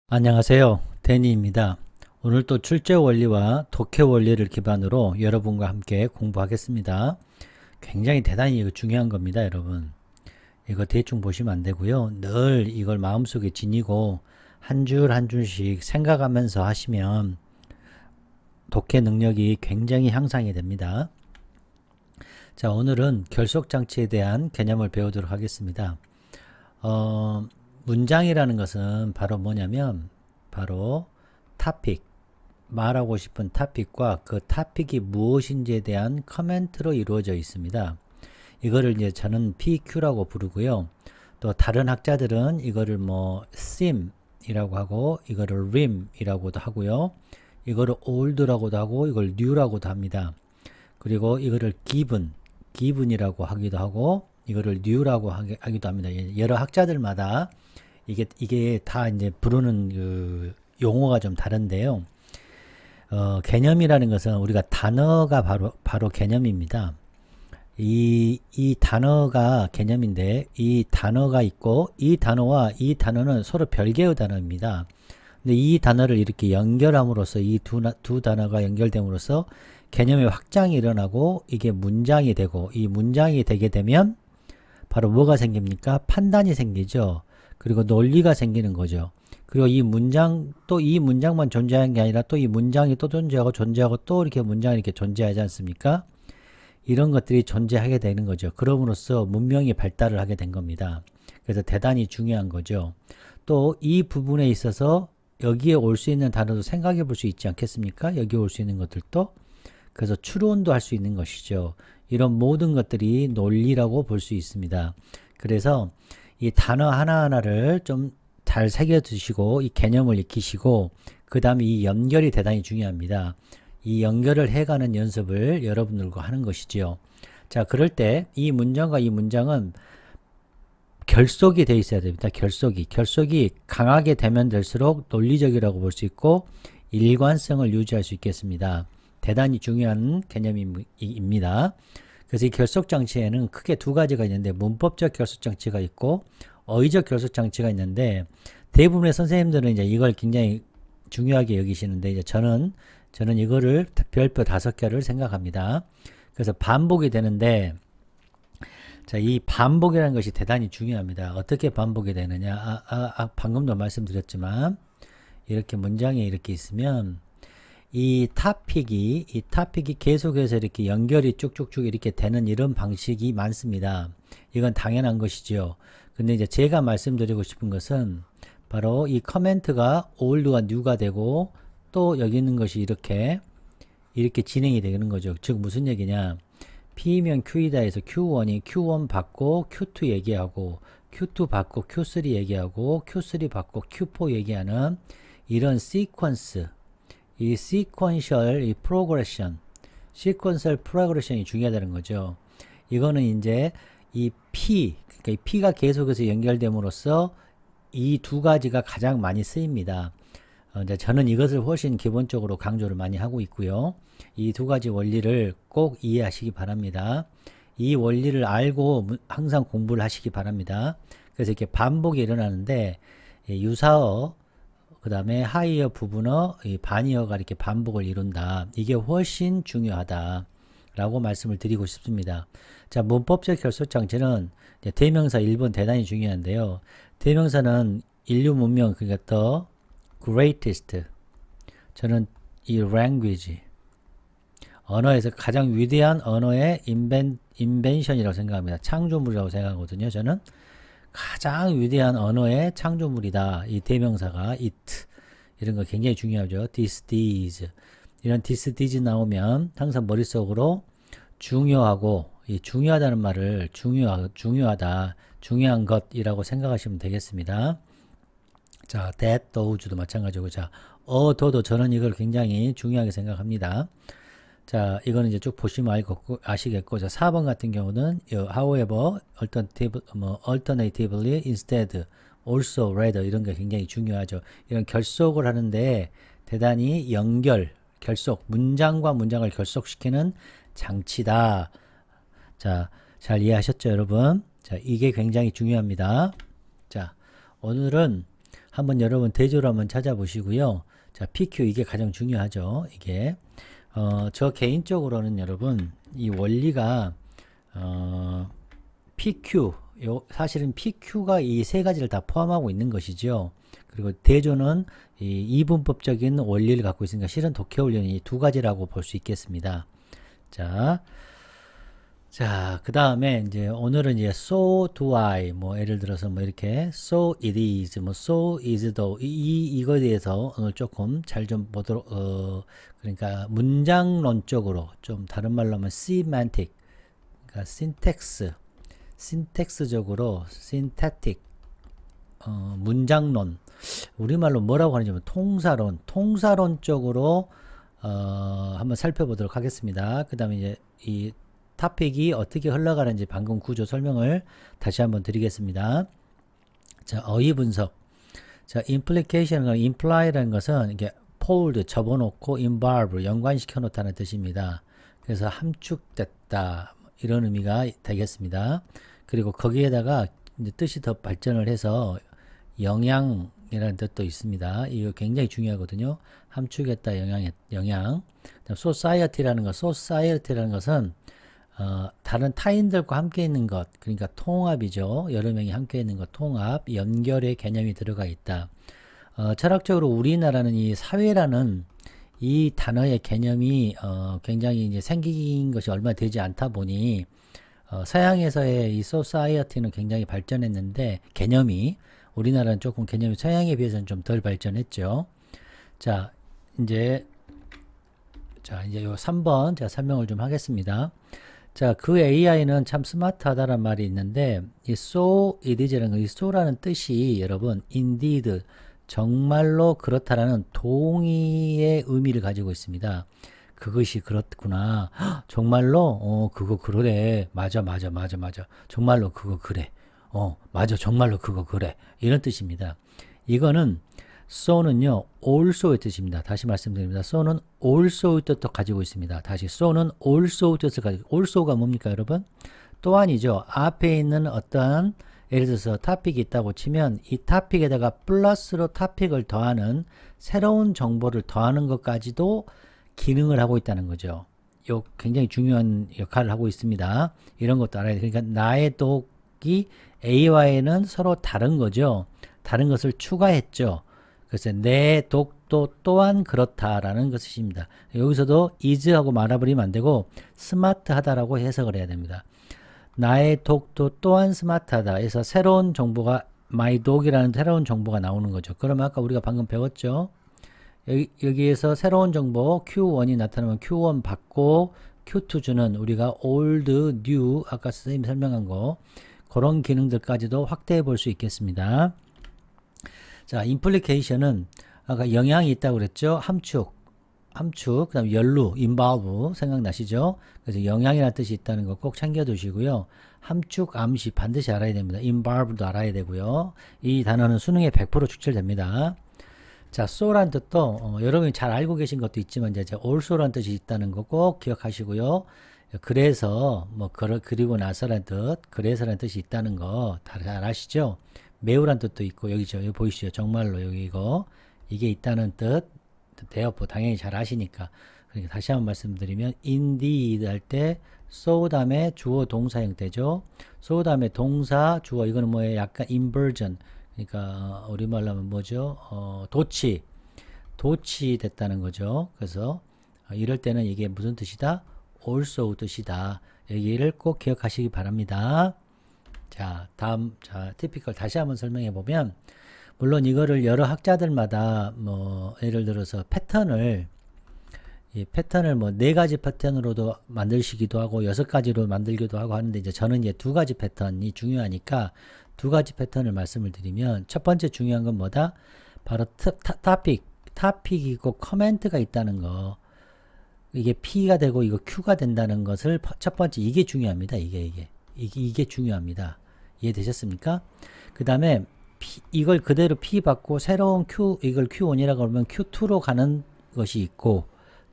안녕하세요. 데니입니다. 오늘 또 출제 원리와 독해 원리를 기반으로 여러분과 함께 공부하겠습니다. 굉장히 대단히 이거 중요한 겁니다, 여러분. 이거 대충 보시면 안 되고요. 늘 이걸 마음속에 지니고 한 줄 한 줄씩 생각하면서 하시면 독해 능력이 굉장히 향상이 됩니다. 자, 오늘은 결속장치에 대한 개념을 배우도록 하겠습니다. 문장이라는 것은 바로 뭐냐면 바로 토픽, 말하고 싶은 토픽과 그 토픽이 무엇인지에 대한 커멘트로 이루어져 있습니다. 이거를 이제 저는 PQ라고 부르고요. 또 다른 학자들은 이거를 뭐 theme이라고 하고 이거를 rim이라고도 하고요. 이거를 old라고도 하고 이걸 new라고도 합니다. 그리고 이거를 given이라고 하기도 하고 이거를 new라고 하기도 합니다. 여러 학자들마다 이게 다 이제 부르는 그 용어가 좀 다른데요. 개념이라는 것은 우리가 단어가 바로 개념입니다. 이 단어가 개념인데 이 단어가 있고 이 단어와 이 단어는 서로 별개의 단어입니다. 근데 이 단어를 이렇게 연결함으로써 이 두 단어가 연결됨으로써 개념의 확장이 일어나고 이게 문장이 되고 이 문장이 되게 되면 바로 뭐가 생깁니까? 판단이 생기죠. 그리고 논리가 생기는 거죠. 그리고 이 문장만 존재하는 게 아니라 또 이 문장이 또 존재하고 또 이렇게 문장이 이렇게 존재하지 않습니까? 이런 것들이 존재하게 되는 거죠. 그럼으로써 문명이 발달을 하게 된 겁니다. 그래서 대단히 중요한 거죠. 또 이 부분에 있어서 여기에 올 수 있는 단어도 생각해 볼 수 있지 않겠습니까? 여기에 올 수 있는 것들도. 그래서 추론도 할 수 있는 것이죠. 이런 모든 것들이 논리라고 볼 수 있습니다. 그래서 이 단어 하나하나를 좀 잘 새겨두시고 이 개념을 익히시고 그 다음에 이 연결이 대단히 중요합니다. 이 연결을 해가는 연습을 여러분들과 하는 것이지요. 자, 그럴 때 이 문장과 이 문장은 결속이 되어 있어야 됩니다. 결속이 강하게 되면 될수록 논리적이라고 볼 수 있고 일관성을 유지할 수 있겠습니다. 대단히 중요한 개념입니다. 그래서 이 결속장치에는 크게 두 가지가 있는데 문법적 결속장치가 있고 어휘적 결속장치가 있는데 대부분의 선생님들은 이제 이걸 굉장히 중요하게 여기시는데 이제 저는 이거를 별표 5개를 생각합니다. 그래서 반복이 되는데 자, 이 반복이라는 것이 대단히 중요합니다. 어떻게 반복이 되느냐? 방금도 말씀드렸지만 이렇게 문장이 이렇게 있으면 이 토픽이 계속해서 이렇게 연결이 쭉쭉쭉 이렇게 되는 이런 방식이 많습니다. 이건 당연한 것이죠. 근데 이제 제가 말씀드리고 싶은 것은 바로 이 커멘트가 old가 new가 되고 또 여기 있는 것이 이렇게 진행이 되는 거죠. 즉 무슨 얘기냐? P면 Q이다 해서 Q1이 Q1 받고 Q2 얘기하고 Q2 받고 Q3 얘기하고 Q3 받고 Q4 얘기하는 이런 시퀀스, 이 시퀀셜, 이 프로그레션, 시퀀셜 프로그레션이 중요하다는 거죠. 이거는 이제 이 그러니까 이 P가 계속해서 연결됨으로써 이 두 가지가 가장 많이 쓰입니다. 이제 저는 이것을 훨씬 기본적으로 강조를 많이 하고 있고요. 이 두 가지 원리를 꼭 이해하시기 바랍니다. 이 원리를 알고 항상 공부를 하시기 바랍니다. 그래서 이렇게 반복이 일어나는데 유사어, 그 다음에 하이어 부분어, 이 반이어가 이렇게 반복을 이룬다. 이게 훨씬 중요하다. 라고 말씀을 드리고 싶습니다. 자, 문법적 결속장치는 대명사 1번 대단히 중요한데요. 대명사는 인류 문명, 그러니까 the greatest. 저는 이 language, 언어에서 가장 위대한 언어의 invention이라고 생각합니다. 창조물이라고 생각하거든요. 저는 가장 위대한 언어의 창조물이다. 이 대명사가 it 이런 거 굉장히 중요하죠. this, these 이런 this, these 나오면 항상 머릿속으로 중요하고 이 중요하다는 말을 중요하다, 중요한 것이라고 생각하시면 되겠습니다. 자, that, those도 마찬가지고 자, 더도 저는 이걸 굉장히 중요하게 생각합니다. 자, 이거는 이제 쭉 보시면 아시겠고, 자, 4번 같은 경우는, however, alternatively, instead, also, rather, 이런 게 굉장히 중요하죠. 이런 결속을 하는데 대단히 결속, 문장과 문장을 결속시키는 장치다. 자, 잘 이해하셨죠, 여러분? 자, 이게 굉장히 중요합니다. 자, 오늘은 한번 여러분 대조를 한번 찾아보시고요. 자, PQ 이게 가장 중요하죠. 이게 저 개인적으로는 여러분 이 원리가 PQ 사실은 PQ가 이 세 가지를 다 포함하고 있는 것이죠. 그리고 대조는 이 이분법적인 원리를 갖고 있으니까 실은 독해 원리는 이 두 가지라고 볼 수 있겠습니다. 자, 그 다음에 이제 오늘은 이제 so do I 뭐 예를 들어서 뭐 이렇게 so it is 뭐 so is though 이거에 대해서 오늘 조금 잘 좀 보도록 그러니까 문장론적으로 좀 다른 말로 하면 semantic 그러니까 syntax적으로 syntactic 문장론 우리말로 뭐라고 하는지 통사론적으로 한번 살펴보도록 하겠습니다. 그 다음에 이제 이 토픽이 어떻게 흘러가는지 방금 구조 설명을 다시 한번 드리겠습니다. 자, 어휘 분석. 자, implication과 imply라는 것은 이게 fold 접어놓고 involve 연관시켜 놓다는 뜻입니다. 그래서 함축됐다 이런 의미가 되겠습니다. 그리고 거기에다가 이제 뜻이 더 발전을 해서 영향이라는 뜻도 있습니다. 이거 굉장히 중요하거든요. 함축했다 영향. society라는 것은 다른 타인들과 함께 있는 것, 그러니까 통합이죠. 여러 명이 함께 있는 것, 통합, 연결의 개념이 들어가 있다. 철학적으로 우리나라는 이 사회라는 이 단어의 개념이 굉장히 이제 생긴 것이 얼마 되지 않다 보니 서양에서의 이 society는 굉장히 발전했는데 개념이 우리나라는 조금 개념이 서양에 비해서는 좀 덜 발전했죠. 자, 이제 요 3번 제가 설명을 좀 하겠습니다. 자, 그 AI는 참 스마트하다란 말이 있는데 이 so it is라는 이 so라는 뜻이 여러분 indeed 정말로 그렇다라는 동의의 의미를 가지고 있습니다. 그것이 그렇구나. 헉, 정말로 그거 그래. 맞아. 정말로 그거 그래. 맞아. 정말로 그거 그래. 이런 뜻입니다. 이거는 so는요 also의 뜻입니다. 다시 말씀드립니다. so는 also의 뜻도 가지고 있습니다. 다시 so는 also의 뜻을 가지고 also가 뭡니까 여러분? 또한이죠. 앞에 있는 어떠한 예를 들어서 토픽이 있다고 치면 이 토픽에다가 플러스로 토픽을 더하는 새로운 정보를 더하는 것까지도 기능을 하고 있다는 거죠. 요 굉장히 중요한 역할을 하고 있습니다. 이런 것도 알아야 돼요. 그러니까 나의 독이 A와는 서로 다른 거죠. 다른 것을 추가했죠. 그래서 내 독도 또한 그렇다라는 것입니다. 여기서도 is하고 말아버리면 안 되고 스마트하다라고 해석을 해야 됩니다. 나의 독도 또한 스마트하다. 해서 새로운 정보가 my dog이라는 새로운 정보가 나오는 거죠. 그러면 아까 우리가 방금 배웠죠. 여기에서 새로운 정보 Q1이 나타나면 Q1 받고 Q2 주는 우리가 old, new 아까 선생님 설명한 거 그런 기능들까지도 확대해 볼 수 있겠습니다. 자, implication은 아까 영향이 있다고 그랬죠. 함축, 그 다음 연루, involve 생각나시죠? 그래서 영향이라는 뜻이 있다는 거 꼭 챙겨 두시고요. 함축, 암시 반드시 알아야 됩니다. involve도 알아야 되고요. 이 단어는 수능에 100% 축출됩니다. 자, so라는 뜻도 여러분이 잘 알고 계신 것도 있지만 이제 also라는 뜻이 있다는 거 꼭 기억하시고요. 그래서 뭐 그리고 나서라는 뜻, 그래서라는 뜻이 있다는 거 다 잘 아시죠? 매우란 뜻도 있고 여기죠. 여기 보이시죠? 정말로 여기 이게 있다는 뜻 대여포 당연히 잘 아시니까. 그러니까 다시 한번 말씀드리면 indeed 할 때 so 다음에 주어 동사 형태죠. so 다음에 동사 주어 이거는 뭐예요? 약간 inversion 그러니까 우리말로 하면 뭐죠? 도치 됐다는 거죠. 그래서 이럴 때는 이게 무슨 뜻이다? also 뜻이다. 여기를 꼭 기억하시기 바랍니다. 자, 다음 티피컬 다시 한번 설명해 보면 물론 이거를 여러 학자들마다 뭐 예를 들어서 패턴을 뭐 4가지 패턴으로도 만드시기도 하고 6가지로 만들기도 하고 하는데 이제 저는 이제 2가지 패턴이 중요하니까 2가지 패턴을 말씀을 드리면 첫 번째 중요한 건 뭐다? 바로 토픽이고 커멘트가 있다는 거. 이게 P가 되고 이거 Q가 된다는 것을 첫 번째 이게 중요합니다. 이게 중요합니다. 이해되셨습니까? 그 다음에 이걸 그대로 P 받고 새로운 이걸 Q1이라고 하면 Q2로 가는 것이 있고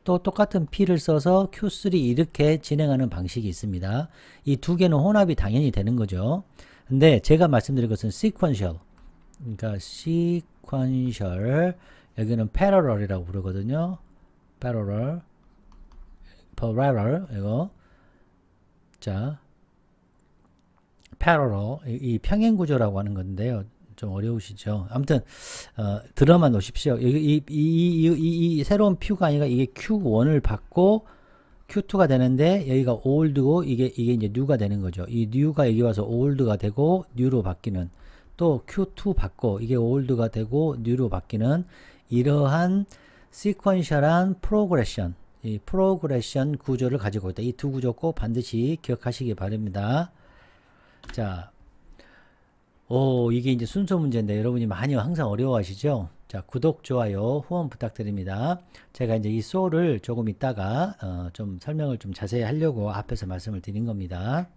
또 똑같은 P를 써서 Q3 이렇게 진행하는 방식이 있습니다. 이 두 개는 혼합이 당연히 되는 거죠. 근데 제가 말씀드린 것은 sequential 그러니까 sequential, 여기는 parallel이라고 부르거든요. parallel, 이거. 자, parallel, 이 평행 구조라고 하는 건데요. 좀 어려우시죠? 아무튼 들어만 놓으십시오. 이 새로운 Q가 아니라 이게 Q1을 받고 Q2가 되는데 여기가 old고 이게 이제 new가 되는 거죠. 이 new가 여기 와서 old가 되고 new로 바뀌는, 또 Q2 받고 이게 old가 되고 new로 바뀌는 이러한 시퀀셜한 프로그레션, 이 프로그레션 구조를 가지고 있다. 이 두 구조 꼭 반드시 기억하시기 바랍니다. 자, 이게 이제 순서 문제인데 여러분이 많이 항상 어려워하시죠? 자, 구독, 좋아요, 후원 부탁드립니다. 제가 이제 이 소를 조금 있다가 좀 설명을 좀 자세히 하려고 앞에서 말씀을 드린 겁니다.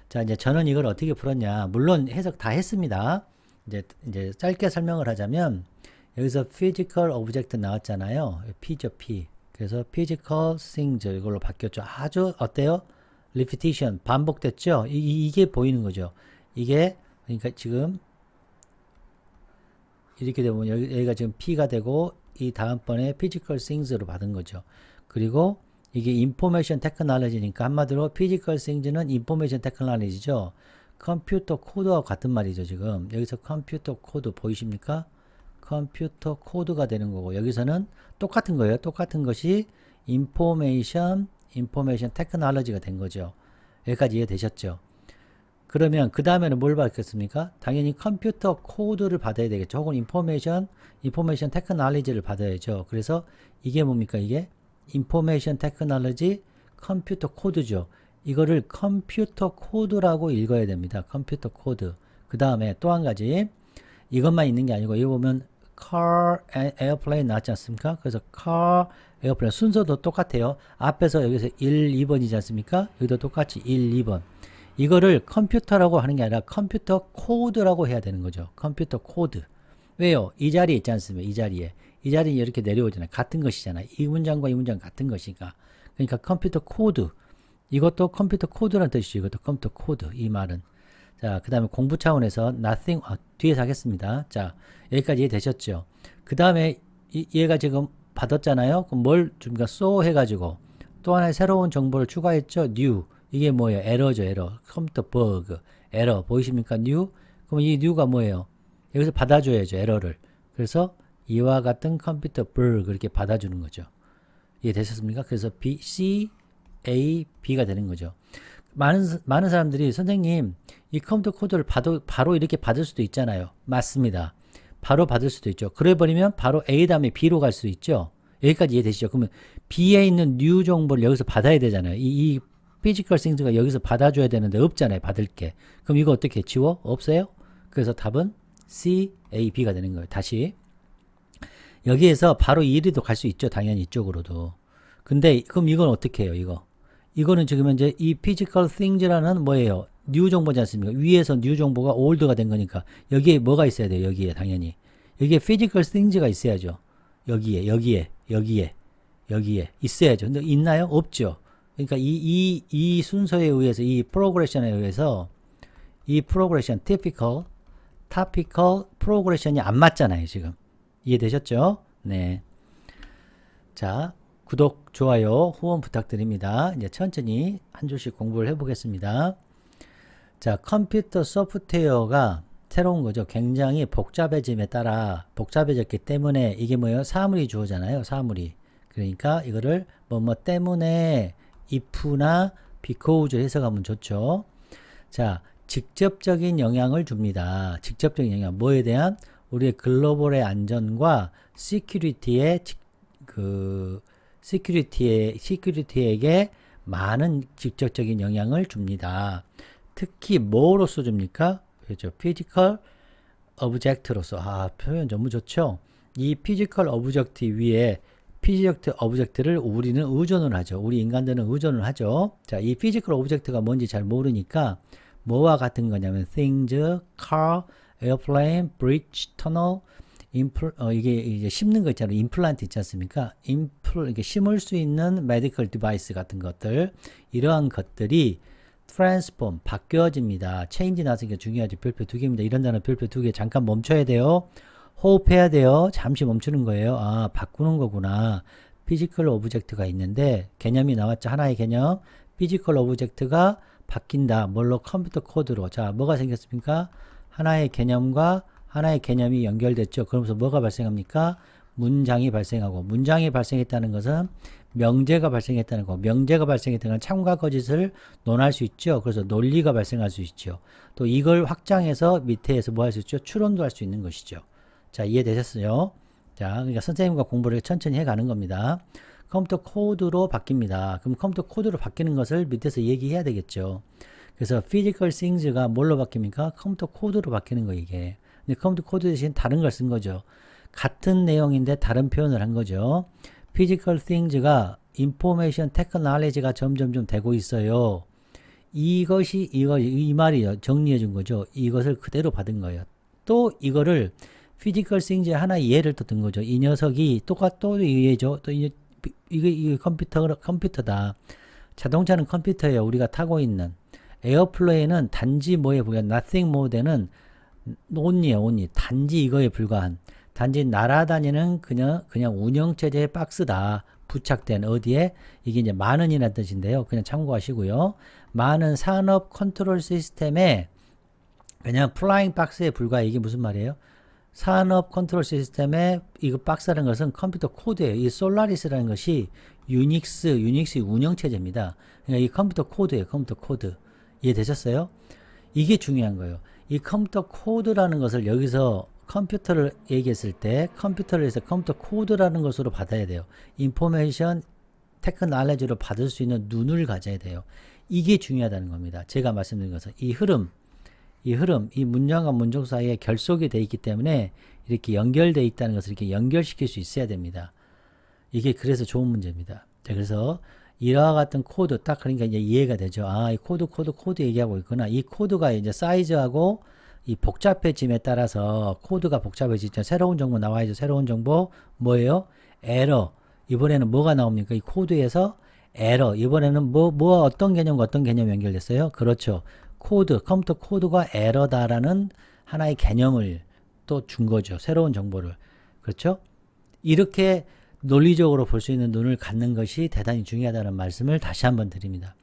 자, 이제 저는 이걸 어떻게 풀었냐? 물론 해석 다 했습니다. 이제 짧게 설명을 하자면 여기서 physical object 나왔잖아요. P죠, P. 그래서 physical things 이걸로 바뀌었죠. 아주 어때요? repetition, 반복됐죠? 이게 보이는 거죠. 이게 그러니까 지금 이렇게 되면 여기가 지금 P가 되고 이 다음번에 physical things로 받은 거죠. 그리고 이게 information technology니까 한마디로 physical things는 information technology죠. 컴퓨터 코드와 같은 말이죠. 지금 여기서 컴퓨터 코드 보이십니까? 컴퓨터 코드가 되는 거고 여기서는 똑같은 거예요. 똑같은 것이 information technology가 된 거죠. 여기까지 이해되셨죠? 그러면 그 다음에는 뭘 받겠습니까? 당연히 컴퓨터 코드를 받아야 되겠죠. 혹은 information technology를 받아야죠. 그래서 이게 뭡니까? 이게 information technology 컴퓨터 코드죠. 이거를 컴퓨터 코드라고 읽어야 됩니다. 컴퓨터 코드. 그 다음에 또 한 가지, 이것만 있는 게 아니고 여기 보면 car and airplane 나왔지 않습니까? 그래서 car, airplane 순서도 똑같아요. 앞에서 여기서 1, 2번이지 않습니까? 여기도 똑같이 1, 2번. 이거를 컴퓨터라고 하는 게 아니라 컴퓨터 코드라고 해야 되는 거죠. 컴퓨터 코드. 왜요? 이 자리에 있지 않습니까? 이 자리에 이렇게 내려오잖아요. 같은 것이잖아요. 이 문장과 이 문장 같은 것이니까. 그러니까 컴퓨터 코드. 이것도 컴퓨터 코드라는 뜻이죠. 이것도 컴퓨터 코드. 이 말은. 자, 그 다음에 공부 차원에서 nothing, 뒤에서 하겠습니다. 자, 여기까지 이해되셨죠? 그 다음에 얘가 지금 받았잖아요. 그럼 뭘 줍니까? so 해가지고 또 하나의 새로운 정보를 추가했죠. new. 이게 뭐예요? 에러죠, 에러. 컴퓨터 버그. 에러. 보이십니까? new. 그럼 이 new가 뭐예요? 여기서 받아줘야죠, 에러를. 그래서 이와 같은 컴퓨터 버그 이렇게 받아주는 거죠. 이해되셨습니까? 그래서 B, C, A, B가 되는 거죠. 많은 사람들이 선생님 이 컴퓨터 코드를 바로 이렇게 받을 수도 있잖아요. 맞습니다. 바로 받을 수도 있죠. 그래 버리면 바로 A 다음에 B로 갈 수 있죠. 여기까지 이해되시죠? 그러면 B에 있는 new 정보를 여기서 받아야 되잖아요. 이 physical things가 여기서 받아줘야 되는데 없잖아요. 받을 게. 그럼 이거 어떻게 지워? 없어요? 그래서 답은 C, A, B가 되는 거예요. 다시 여기에서 바로 1위도 갈 수 있죠. 당연히 이쪽으로도. 근데 그럼 이건 어떻게 해요? 이거는 지금 현재 이 physical things라는 뭐예요? new 정보지 않습니까? 위에서 new 정보가 old가 된 거니까 여기에 뭐가 있어야 돼요? 여기에 당연히 여기에 physical things가 있어야죠. 여기에 있어야죠. 근데 있나요? 없죠. 그러니까 이 순서에 의해서 이 프로그레션에 의해서 이 프로그레션 topical 프로그레션이 안 맞잖아요. 지금 이해되셨죠? 네. 자, 구독, 좋아요, 후원 부탁드립니다. 이제 천천히 한 줄씩 공부를 해보겠습니다. 자, 컴퓨터 소프트웨어가 새로운 거죠. 굉장히 복잡해짐에 따라 복잡해졌기 때문에 이게 뭐예요? 사물이 주어잖아요. 사물이. 그러니까 이거를 뭐 때문에 if나 because 해석하면 좋죠. 자, 직접적인 영향을 줍니다. 직접적인 영향. 뭐에 대한? 우리의 글로벌의 안전과 시큐리티에게 많은 직접적인 영향을 줍니다. 특히 뭐로서 줍니까? 그렇죠. physical object로서. 표현 너무 좋죠. 이 physical object 위에 physical object를 우리는 의존을 하죠. 우리 인간들은 의존을 하죠. 자, 이 physical object가 뭔지 잘 모르니까 뭐와 같은 거냐면 things, car, airplane, bridge, tunnel, 이게 이제 심는 거 있잖아요. 임플란트 있지 않습니까? 이게 심을 수 있는 medical device 같은 것들, 이러한 것들이 transform, 바뀌어집니다. change 나서 게 중요하죠. 별표 2개입니다. 이런 단어 별표 2개 잠깐 멈춰야 돼요. 호흡해야 돼요. 잠시 멈추는 거예요. 아, 바꾸는 거구나. 피지컬 오브젝트가 있는데 개념이 나왔죠. 하나의 개념. 피지컬 오브젝트가 바뀐다. 뭘로? 컴퓨터 코드로. 자, 뭐가 생겼습니까? 하나의 개념과 하나의 개념이 연결됐죠. 그러면서 뭐가 발생합니까? 문장이 발생하고, 문장이 발생했다는 것은 명제가 발생했다는 거. 명제가 발생했다는 건 참과 거짓을 논할 수 있죠. 그래서 논리가 발생할 수 있죠. 또 이걸 확장해서 밑에서 뭐 할 수 있죠? 추론도 할 수 있는 것이죠. 자, 이해되셨어요? 자, 그러니까 선생님과 공부를 천천히 해가는 겁니다. 컴퓨터 코드로 바뀝니다. 그럼 컴퓨터 코드로 바뀌는 것을 밑에서 얘기해야 되겠죠. 그래서 physical things가 뭘로 바뀝니까? 컴퓨터 코드로 바뀌는 거 이게. 근데 컴퓨터 코드 대신 다른 걸 쓴 거죠. 같은 내용인데 다른 표현을 한 거죠. physical things가 information technology가 점점 좀 되고 있어요. 이 말이요. 정리해 준 거죠. 이것을 그대로 받은 거예요. 또 이거를 physical things의 하나의 예를 또 든 거죠. 이 녀석이 또 이해죠. 또 이게 컴퓨터다. 자동차는 컴퓨터예요. 우리가 타고 있는. 에어플레인은 단지 뭐에 불과한 nothing more는 only 단지 이거에 불과한. 단지 날아다니는 그냥 운영체제의 박스다. 부착된 어디에? 이게 이제 많은이라는 뜻인데요. 그냥 참고하시고요. 많은 산업 컨트롤 시스템에 그냥 플라잉 박스에 불과해. 이게 무슨 말이에요? 산업 컨트롤 시스템에 이거 박스라는 것은 컴퓨터 코드예요. 이 솔라리스라는 것이 유닉스 운영체제입니다. 그러니까 이 컴퓨터 코드예요. 컴퓨터 코드. 이해되셨어요? 이게 중요한 거예요. 이 컴퓨터 코드라는 것을 여기서 컴퓨터를 얘기했을 때 컴퓨터를 해서 컴퓨터 코드라는 것으로 받아야 돼요. 인포메이션 테크놀로지로 받을 수 있는 눈을 가져야 돼요. 이게 중요하다는 겁니다. 제가 말씀드린 것은 이 흐름, 이 문장과 문장 사이에 결속이 되어 있기 때문에 이렇게 연결되어 있다는 것을 이렇게 연결시킬 수 있어야 됩니다. 이게 그래서 좋은 문제입니다. 자, 그래서 이와 같은 코드 딱 그러니까 이제 이해가 되죠. 아, 이 코드 얘기하고 있구나. 이 코드가 이제 사이즈하고 이 복잡해짐에 따라서 코드가 복잡해지죠. 새로운 정보 나와야죠. 새로운 정보 뭐예요? 에러. 이번에는 뭐가 나옵니까? 이 코드에서 에러. 이번에는 뭐 어떤 개념과 어떤 개념이 연결됐어요? 그렇죠. 컴퓨터 코드가 에러다라는 하나의 개념을 또 준 거죠. 새로운 정보를. 그렇죠? 이렇게 논리적으로 볼 수 있는 눈을 갖는 것이 대단히 중요하다는 말씀을 다시 한번 드립니다.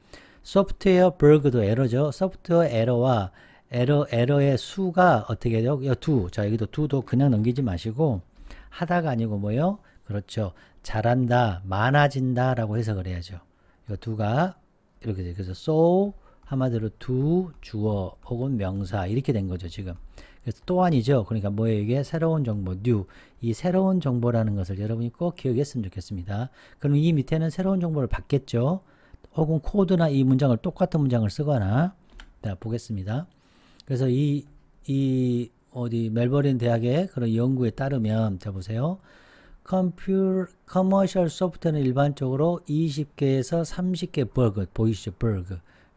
소프트웨어 버그도 에러죠. 소프트웨어 에러와 에러의 수가 어떻게 돼요? 자, 여기도 do도 그냥 넘기지 마시고 하다가 아니고 뭐요? 그렇죠. 잘한다, 많아진다 라고 해석을 해야죠. 이 do가 이렇게 돼요. 그래서 so 한마디로 do, 주어 혹은 명사 이렇게 된 거죠, 지금. 그래서 또한이죠. 그러니까 뭐예요? 이게 새로운 정보, new. 이 새로운 정보라는 것을 여러분이 꼭 기억했으면 좋겠습니다. 그럼 이 밑에는 새로운 정보를 받겠죠. 혹은 코드나 이 문장을 똑같은 문장을 쓰거나. 자, 보겠습니다. 그래서 어디 멜버른 대학의 그런 연구에 따르면 자 보세요. 커머셜 소프트웨어는 일반적으로 20개에서 30개 버그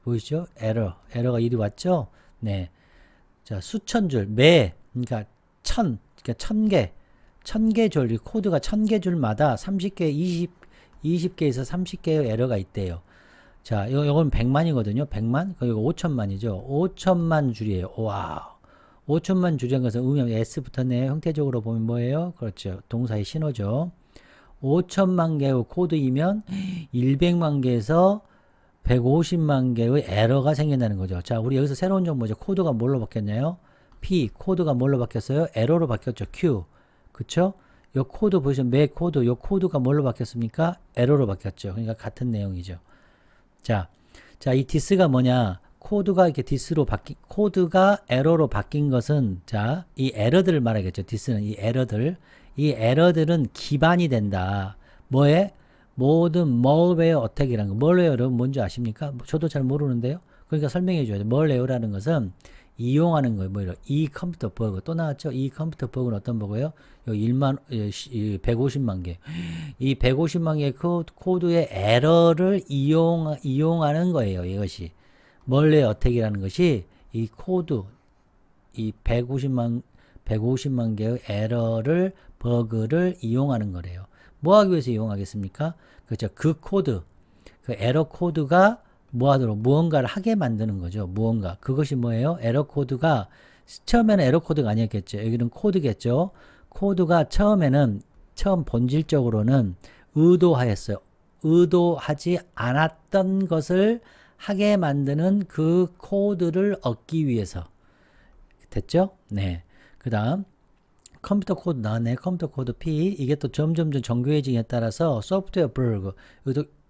보이시죠? 에러가 이리 왔죠? 네. 자, 수천 줄, 그러니까 천 개 줄, 이 코드가 1000개 줄마다 30개, 20개에서 30개의 에러가 있대요. 자, 이건 100만이거든요. 100만? 그리고 5천만이죠. 5천만 줄이에요. 와. 5천만 줄이라는 것은 음이 S 붙었네요. 형태적으로 보면 뭐예요? 그렇죠. 동사의 신호죠. 5천만 개의 코드이면 100만 개에서 150만 개의 에러가 생긴다는 거죠. 자, 우리 여기서 새로운 정보죠. 코드가 뭘로 바뀌었나요? P. 코드가 뭘로 바뀌었어요? 에러로 바뀌었죠. Q. 그쵸? 요 코드 보시면 매 코드, 요 코드가 뭘로 바뀌었습니까? 에러로 바뀌었죠. 그러니까 같은 내용이죠. 자, 이 디스가 뭐냐? 코드가 이렇게 코드가 에러로 바뀐 것은, 자, 이 에러들을 말하겠죠. 디스는 이 에러들은 기반이 된다. 뭐에? 모든 malware 어택이라는 거. malware 여러분 뭔지 아십니까? 저도 잘 모르는데요. 그러니까 설명해 줘야죠. malware라는 것은 이용하는 거예요. 뭐예요? 이 컴퓨터 버그. 또 나왔죠? 이 컴퓨터 버그는 어떤 버그예요? 150만 개. 이 150만 개의 코드의 에러를 이용하는 거예요. 이것이. malware 어택이라는 것이 이 코드, 이 150만 개의 에러를, 버그를 이용하는 거래요. 뭐 하기 위해서 이용하겠습니까? 그렇죠. 그 에러 코드가 뭐 하도록 무언가를 하게 만드는 거죠. 무언가. 그것이 뭐예요? 에러 코드가 처음에는 에러 코드가 아니었겠죠. 여기는 코드겠죠. 코드가 처음 본질적으로는 의도하였어요. 의도하지 않았던 것을 하게 만드는 그 코드를 얻기 위해서. 됐죠? 네. 그 다음 컴퓨터 코드 나왔네. 컴퓨터 코드 P. 이게 또 점점 정교해지기에 따라서 소프트웨어 버그.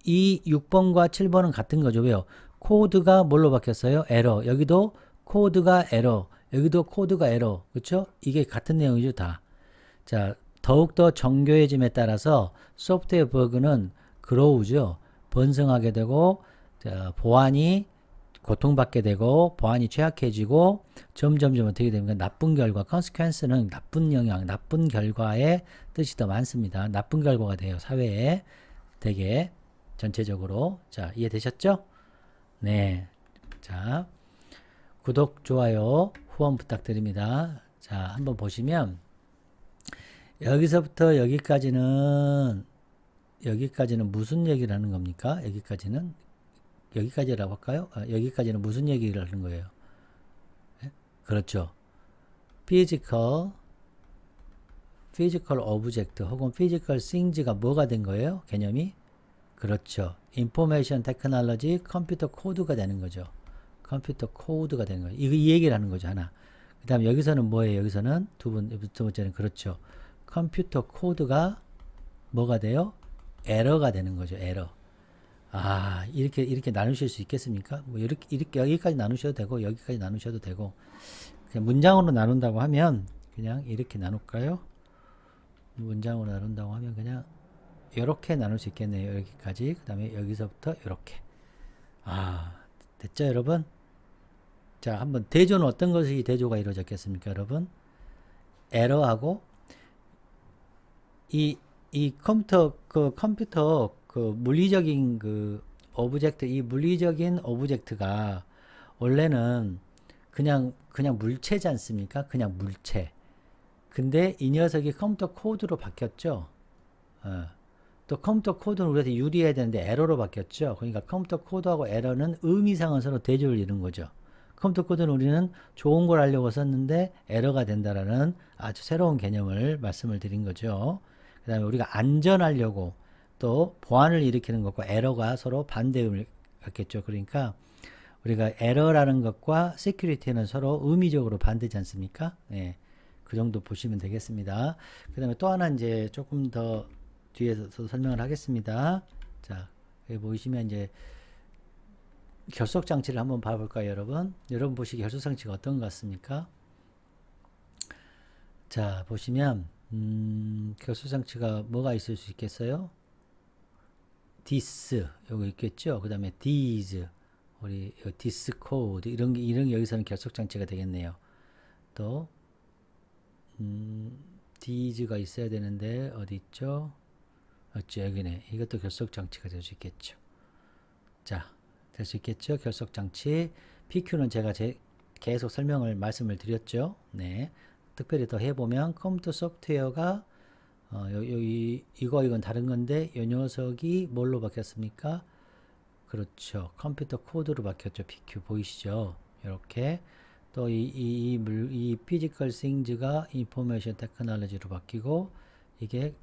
이 6번과 7번은 같은 거죠. 왜요? 코드가 뭘로 바뀌었어요? 에러. 여기도 코드가 에러. 여기도 코드가 에러. 그렇죠? 이게 같은 내용이죠, 다. 자, 더욱더 정교해짐에 따라서 소프트웨어 버그는 그로우죠. 번성하게 되고, 자, 보안이 고통받게 되고, 보안이 취약해지고, 점점 어떻게 되면 나쁜 결과, consequence는 나쁜 영향, 나쁜 결과의 뜻이 더 많습니다. 나쁜 결과가 돼요, 사회에. 되게, 전체적으로. 자, 이해되셨죠? 네. 자, 구독, 좋아요, 후원 부탁드립니다. 자, 한번 보시면, 여기서부터 여기까지는 무슨 얘기를 하는 겁니까? 여기까지라고 할까요? 여기까지는 무슨 얘기를 하는 거예요? 네? 그렇죠. 피지컬 오브젝트 혹은 피지컬 싱즈가 뭐가 된 거예요? 개념이? 그렇죠. 인포메이션 테크놀로지 컴퓨터 코드가 되는 거죠. 컴퓨터 코드가 되는 거예요. 이 얘기를 하는 거죠, 하나. 그 다음 여기서는 뭐예요? 여기서는 두 번째는 그렇죠. 컴퓨터 코드가 뭐가 돼요? 에러가 되는 거죠. 에러. 아, 이렇게 나누실 수 있겠습니까? 뭐 이렇게 여기까지 나누셔도 되고 여기까지 나누셔도 되고 그냥 문장으로 나눈다고 하면 그냥 이렇게 나눌까요? 문장으로 나눈다고 하면 그냥 이렇게 나눌 수 있겠네요. 여기까지. 그 다음에 여기서부터 이렇게. 아, 됐죠, 여러분? 자, 한번 대조는 어떤 것이 대조가 이루어졌겠습니까, 여러분? 에러하고 이 컴퓨터 물리적인 오브젝트, 이 물리적인 오브젝트가 원래는 그냥 물체지 않습니까? 그냥 물체. 근데 이 녀석이 컴퓨터 코드로 바뀌었죠. 또 컴퓨터 코드는 우리한테 유리해야 되는데 에러로 바뀌었죠. 그러니까 컴퓨터 코드하고 에러는 의미상은 서로 대조를 이룬 거죠. 컴퓨터 코드는 우리는 좋은 걸 하려고 썼는데 에러가 된다라는 아주 새로운 개념을 말씀을 드린 거죠. 그 다음에 우리가 안전하려고 또 보안을 일으키는 것과 에러가 서로 반대음을 갖겠죠. 그러니까 우리가 에러라는 것과 시큐리티는 서로 의미적으로 반대지 않습니까? 네, 그 정도 보시면 되겠습니다. 그 다음에 또 하나 이제 조금 더 뒤에서 설명을 하겠습니다. 자, 여기 보시면 이제 결속 장치를 한번 봐볼까요, 여러분? 여러분 보시기 결속 장치가 어떤 것 같습니까? 자, 보시면 결속 장치가 뭐가 있을 수 있겠어요? this 요거 있겠죠. 그 다음에 these 우리 this code 이런 게 여기서는 결속 장치가 되겠네요. 또 these가 있어야 되는데 어디 있죠? 어찌 여기네. 이것도 결속 장치가 될 수 있겠죠. 자, 될 수 있겠죠. 결속 장치. PQ는 제가 계속 말씀을 드렸죠. 네. 특별히 더 해보면 컴퓨터 소프트웨어가 이건 다른 건데 이 녀석이 뭘로 바뀌었습니까? 그렇죠. 컴퓨터 코드로 바뀌었죠. PQ 보이시죠? 이렇게 또 이 피지컬 싱즈가 인포메이션 테크놀로지로 바뀌고 이게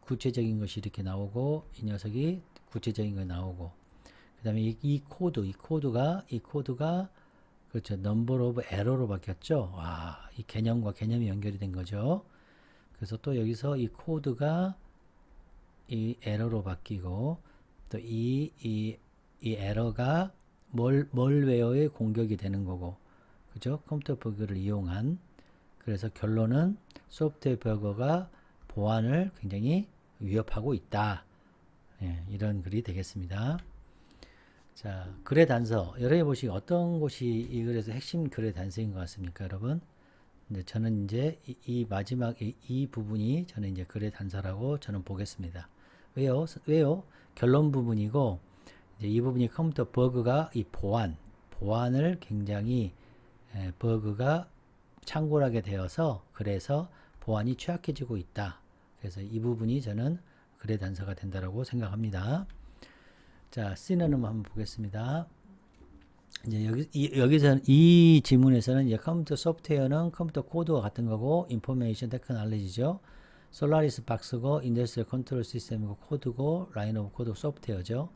구체적인 것이 이렇게 나오고 이 녀석이 구체적인 거 나오고 그 다음에 이 코드가 그렇죠. 넘버 오브 에러로 바뀌었죠. 와, 이 개념과 개념이 연결이 된 거죠. 그래서 또 여기서 이 코드가 이 에러로 바뀌고 또 이 에러가 멀웨어의 공격이 되는 거고 그죠? 컴퓨터 버그를 이용한 그래서 결론은 소프트웨어 버그가 보안을 굉장히 위협하고 있다. 예, 이런 글이 되겠습니다. 자, 글의 단서. 여러분이 보시기 어떤 곳이 이 글에서 핵심 글의 단서인 것 같습니까, 여러분? 근데 저는 이제 이 마지막 이 부분이 저는 이제 글의 단서라고 저는 보겠습니다. 왜요? 결론 부분이고 이제 이 부분이 컴퓨터 버그가 이 보안을 굉장히 버그가 창궐하게 되어서 그래서 보안이 취약해지고 있다. 그래서 이 부분이 저는 글의 단서가 된다라고 생각합니다. 자, 시노님 한번 보겠습니다. 이제 여기서 이 지문에서는 이제 컴퓨터 소프트웨어는 컴퓨터 코드와 같은 거고 인포메이션 테크놀로지죠. 솔라리스 박스고 인더스트리얼 컨트롤 시스템이고 코드고 라인 오브 코드 소프트웨어죠.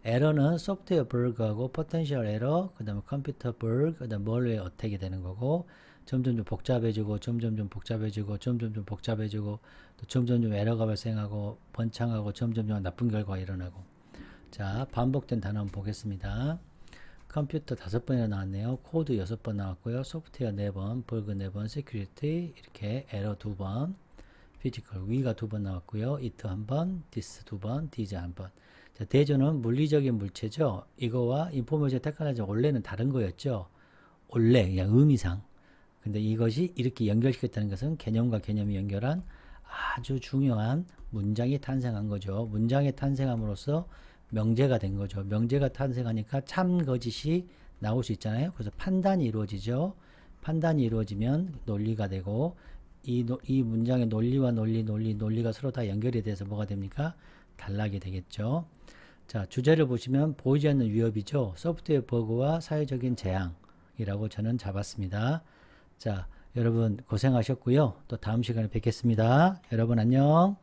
에러는 소프트웨어 버그하고 포텐셜 에러, 그다음에 컴퓨터 버그, 그다음 멀웨어 어택이 되는 거고 점점 좀 복잡해지고 점점 좀 복잡해지고 점점 좀 복잡해지고 또 점점 좀 에러가 발생하고 번창하고 점점 좀 나쁜 결과가 일어나고. 자, 반복된 단어 한번 보겠습니다. 컴퓨터 5번이나 나왔네요. 코드 6번 나왔고요. 소프트웨어 4번, 버그 4번, 시큐리티 이렇게 에러 2번, 피지컬 위가 2번 나왔고요. 이트 1번, 디스 2번, 디즈 1번. 자, 대조는 물리적인 물체죠. 이거와 인포메이션 테크놀로지 원래는 다른 거였죠. 원래 그냥 의미상. 근데 이것이 이렇게 연결시켰다는 것은 개념과 개념이 연결한 아주 중요한 문장이 탄생한 거죠. 문장이 탄생함으로써 명제가 된 거죠. 명제가 탄생하니까 참 거짓이 나올 수 있잖아요. 그래서 판단이 이루어지죠. 판단이 이루어지면 논리가 되고 이 문장의 논리와 논리가 서로 다 연결이 돼서 뭐가 됩니까? 단락이 되겠죠. 자, 주제를 보시면 보이지 않는 위협이죠. 소프트웨어 버그와 사회적인 재앙이라고 저는 잡았습니다. 자, 여러분 고생하셨고요. 또 다음 시간에 뵙겠습니다. 여러분 안녕.